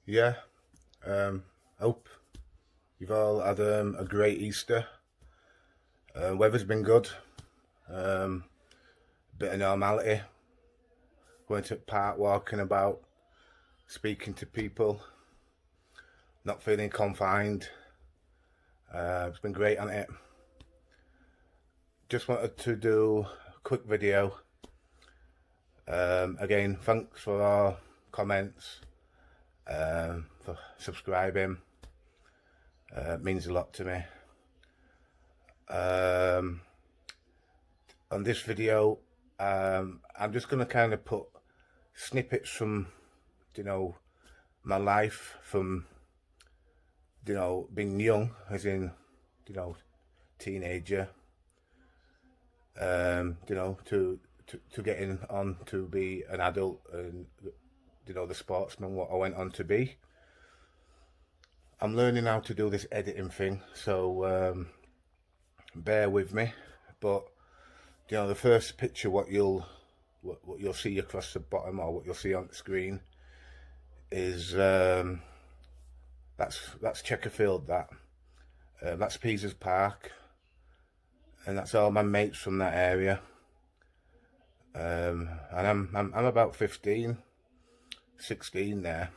Yeah, hope you've all had a great Easter. Weather's been good. Bit of normality. Going to the park, walking about, speaking to people, not feeling confined. It's been great on it. Just wanted to do a quick video. Again, thanks for all comments, for subscribing. It means a lot to me. On this video, I'm just going to kind of put snippets from, my life from, being young, as in, teenager, to getting on to be an adult and, the sportsman what I went on to be. I'm learning how to do this editing thing, so bear with me. But the first picture, what you'll see across the bottom, or what you'll see on the screen, is that's Chequerfield. That's Pease's Park, and that's all my mates from that area. And I'm about 15, 16 there.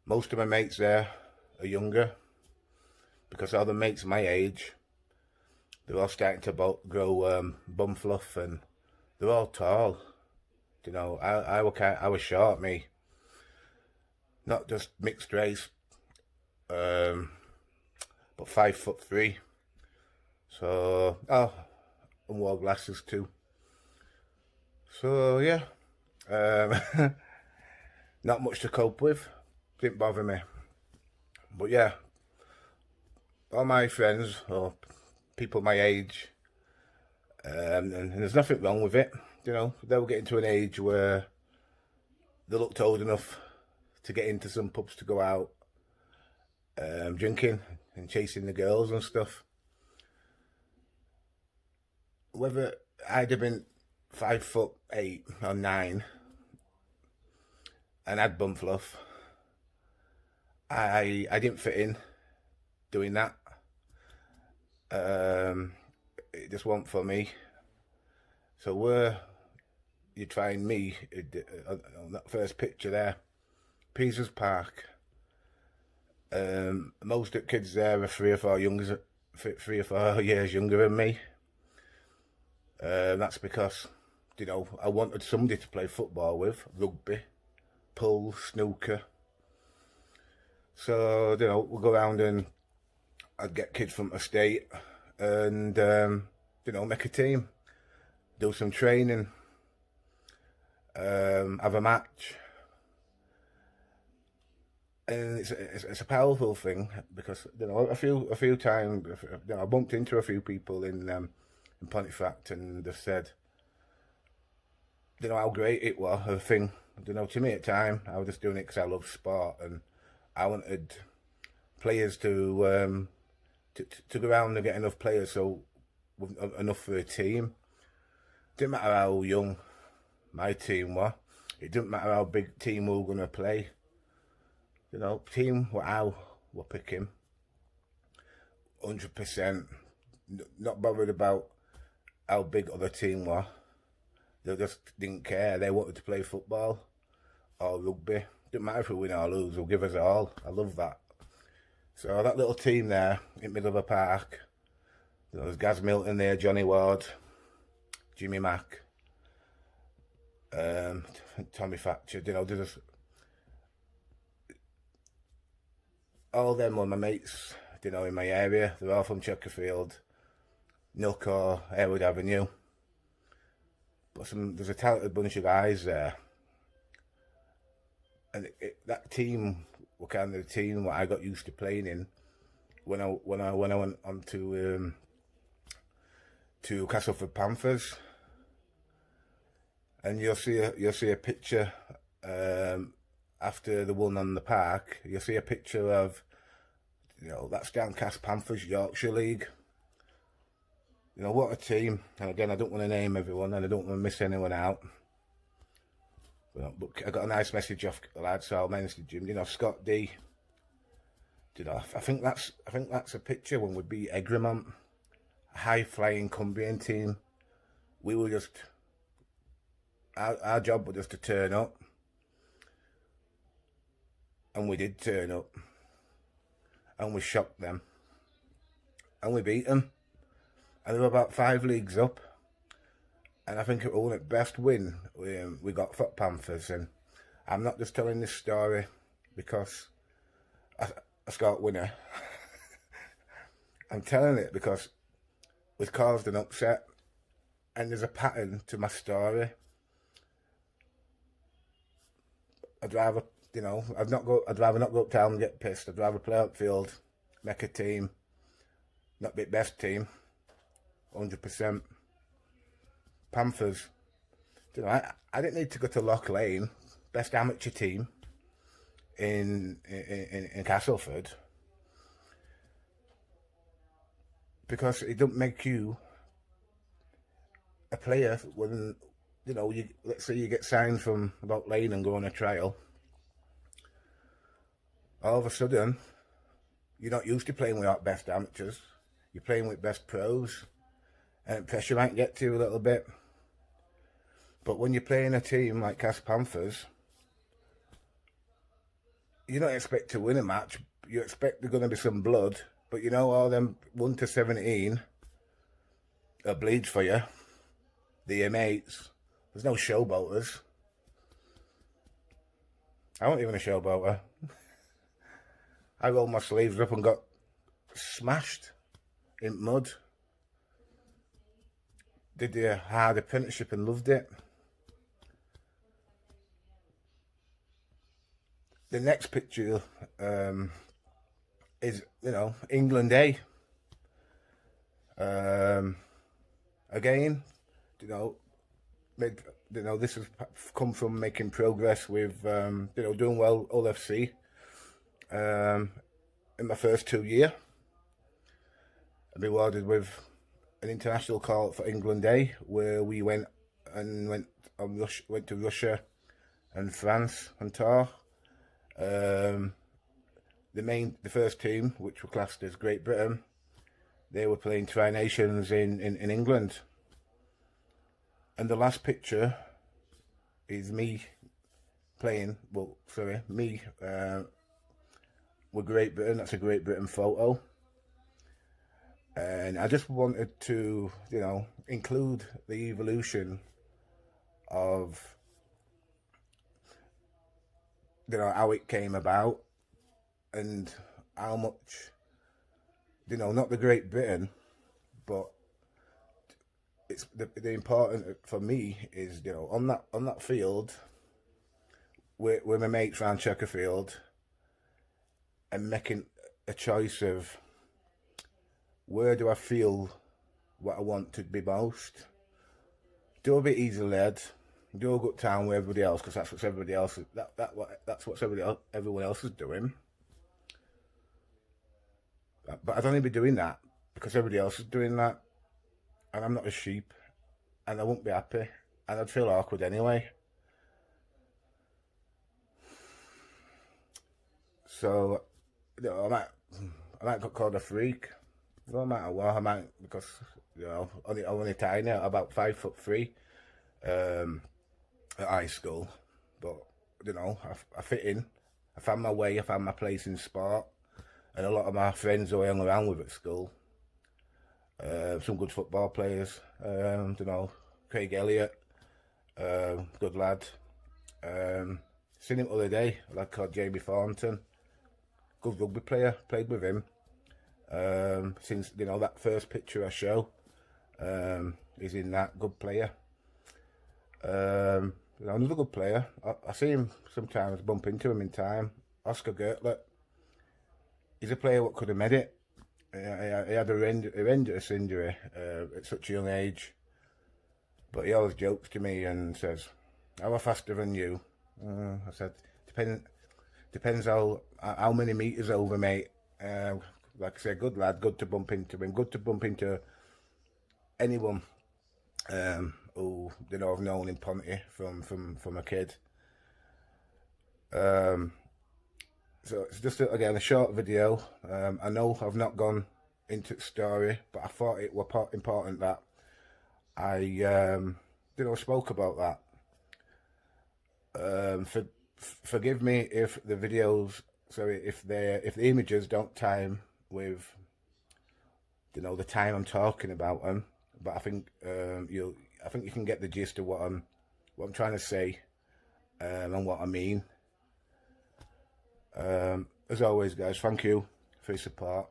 Most of my mates there are younger, because all the mates my age, they're all starting to grow bum fluff, and they're all tall. I was short, me. Not just mixed race, but 5'3". So, and wore glasses too. So yeah, not much to cope with. Didn't bother me. But yeah, all my friends, or people my age, and there's nothing wrong with it. They'll get into an age where they looked old enough to get into some pubs to go out, drinking and chasing the girls and stuff. Whether I'd have been 5'8" or 9 and had bum fluff, I didn't fit in doing that. It just wasn't for me. So where you find me on that first picture there, Pease's Park. Most of the kids there are 3 or 4 years younger than me. That's because I wanted somebody to play football with, rugby, pool, snooker. So we'll go around and I'd get kids from the state and make a team, do some training, have a match. And it's a powerful thing, because a few times I bumped into a few people in Pontefract, and they've said how great it was, a thing. To me at the time, I was just doing it because I love sport, and I wanted players to go around and get enough players, so enough for a team. Didn't matter how young my team was. It didn't matter how big team we were going to play. Team how we're picking, 100%. Not bothered about how big other team were. They just didn't care. They wanted to play football or rugby. Didn't matter if we win or lose, they'll give us all. I love that. So that little team there in the middle of a park, there's Gaz Milton there, Johnny Ward, Jimmy Mack, Tommy Thatcher. There's all them were my mates, in my area. They're all from Chequerfield, Nook or Harewood Avenue. But there's a talented bunch of guys there. And that team were kind of the team what I got used to playing in when I went on to Castleford Panthers. And you'll see a picture after the one on the park. You'll see a picture of that's Downcast Panthers Yorkshire League. What a team. And again, I don't want to name everyone, and I don't want to miss anyone out. But I got a nice message off the lad, so I'll message him. You know, Scott D. You know, I think that's a picture when we beat Egremont, a high-flying Cumbrian team. We were just, our job was just to turn up, and we did turn up, and we shocked them, and we beat them, and they were about 5 leagues up, and I think it was the best win we got for Panthers. And I'm not just telling this story because a Scott winner. I'm telling it because we've caused an upset, and there's a pattern to my story. I'd rather, you know, I'd rather not go uptown and get pissed. I'd rather play outfield, make a team, not be best team, 100%. Panthers, you know, I didn't need to go to Loch Lane, best amateur team in Castleford, because it don't make you a player when, you know, let's say you get signed from Loch Lane and go on a trial. All of a sudden, you're not used to playing with our best amateurs. You're playing with best pros, and pressure might get to you a little bit. But when you're playing a team like Cas Panthers, you don't expect to win a match. You expect there's going to be some blood, but you know, all them 1 to 17 are bleeds for you. They're your mates. There's no showboaters. I wasn't even a showboater. I rolled my sleeves up and got smashed in mud. Did the hard apprenticeship and loved it. The next picture is, you know, England A. Again, you know, this has come from making progress with, you know, doing well OLFC. In my first 2 years, I've been awarded with an international call for England A, where we went to Russia and France on tour. The first team, which were classed as Great Britain, they were playing Tri-Nations in England. And the last picture is me playing, with Great Britain. That's a Great Britain photo. And I just wanted to, you know, include the evolution of, you know, how it came about and how much, you know, not the Great Britain, but it's the important for me is, you know, on that field with my mates around Chequerfield, and making a choice of where do I feel what I want to be most. Do a bit easy led, do a good time with everybody else, because that's what everybody else is, that's what everyone else is doing. But I'd only be doing that because everybody else is doing that, and I'm not a sheep, and I won't be happy, and I'd feel awkward anyway. So, you know, I might get called a freak. No matter what, I might, because, you know, I'm only tiny, about 5'3", at high school. But, you know, I fit in. I found my way. I found my place in sport. And a lot of my friends who I hung around with at school, some good football players, you know, Craig Elliott, good lad. Seen him the other day, a lad called Jamie Thornton, good rugby player, played with him. Since, you know, that first picture I show, he's in that, good player. You know, another good player, I see him sometimes, bump into him in time, Oscar Gertler. He's a player what could have made it. He had a horrendous injury at such a young age, but he always jokes to me and says, "How am I faster than you?" I said, depends how many meters over, mate. Like I said, good lad, good to bump into him, good to bump into anyone who, you know, I've known in Ponty from a kid. So it's just again a short video. I know I've not gone into the story, but I thought it was important that I spoke about that. Forgive me if the videos, if the images don't time with the time I'm talking about them, but I think you can get the gist of what I'm trying to say, and what I mean. As always, guys, thank you for your support.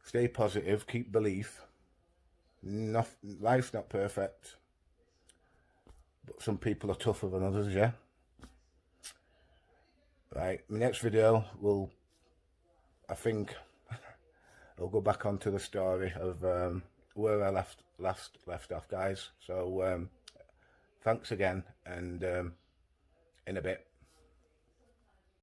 Stay positive, keep belief. Life's not perfect, but some people are tougher than others, yeah? Right, my next video I think I'll go back onto the story of where I left off, guys. So thanks again, and in a bit.